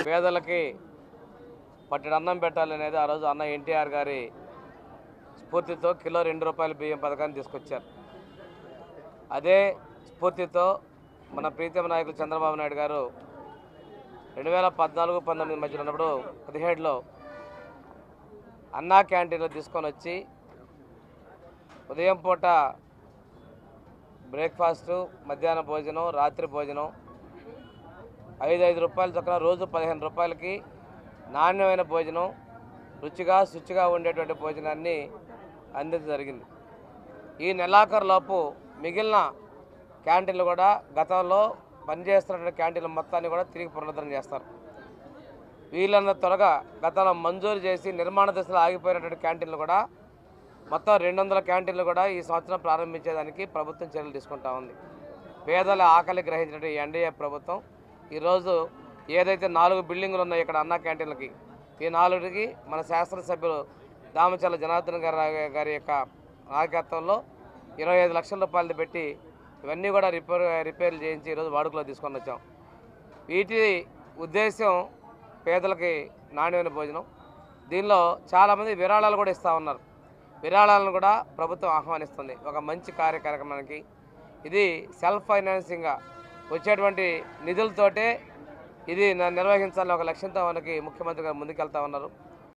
పేదలకి పట్టెడు అన్నం పెట్టాలనేది ఆ రోజు అన్న ఎన్టీఆర్ గారి స్ఫూర్తితో కిలో ₹2 బియ్యం పథకాన్ని తీసుకొచ్చారు. అదే స్ఫూర్తితో మన ప్రీతమ నాయకులు చంద్రబాబు నాయుడు గారు 2014-19 మధ్యలో ఉన్నప్పుడు 17లో అన్నా క్యాంటీన్లో తీసుకొని వచ్చి ఉదయం పూట బ్రేక్ఫాస్టు, మధ్యాహ్న భోజనం, రాత్రి భోజనం ₹5 చొప్పున రోజు ₹15కి నాణ్యమైన భోజనం, రుచిగా శుచిగా ఉండేటువంటి భోజనాన్ని అందించడం జరిగింది. ఈ నెలాఖరులోపు మిగిలిన క్యాంటీన్లు కూడా గతంలో పనిచేస్తున్న క్యాంటీన్ల మొత్తాన్ని కూడా తిరిగి పునరుద్ధరణ చేస్తారు. వీళ్ళన్న త్వరగా గతంలో మంజూరు చేసి నిర్మాణ దశలో ఆగిపోయినటువంటి క్యాంటీన్లు కూడా మొత్తం 200 క్యాంటీన్లు కూడా ఈ సంవత్సరం ప్రారంభించేదానికి ప్రభుత్వం చర్యలు తీసుకుంటా ఉంది. పేదల ఆకలి గ్రహించినటువంటి ఎన్డీఏ ప్రభుత్వం ఈరోజు ఏదైతే 4 బిల్డింగులు ఉన్నాయో ఇక్కడ అన్నా క్యాంటీన్లకి, ఈ 4కి మన శాసనసభ్యులు దామచర్ల జనార్దన్ గారి యొక్క నాయకత్వంలో ₹25 లక్షల పెట్టి ఇవన్నీ కూడా రిపేర్లు చేయించి ఈరోజు వాడుకలో తీసుకొని వచ్చాం. వీటి ఉద్దేశం పేదలకి నాణ్యమైన భోజనం. దీనిలో చాలామంది విరాళాలు కూడా ఇస్తూ ఉన్నారు. విరాళాలను కూడా ప్రభుత్వం ఆహ్వానిస్తుంది ఒక మంచి కార్యక్రమానికి. ఇది సెల్ఫ్ ఫైనాన్సింగ్గా వచ్చేటువంటి నిధులతోటే ఇది నిర్వహించాలని ఒక లక్ష్యంతో మనకి ముఖ్యమంత్రి గారు ముందుకెళ్తా ఉన్నారు.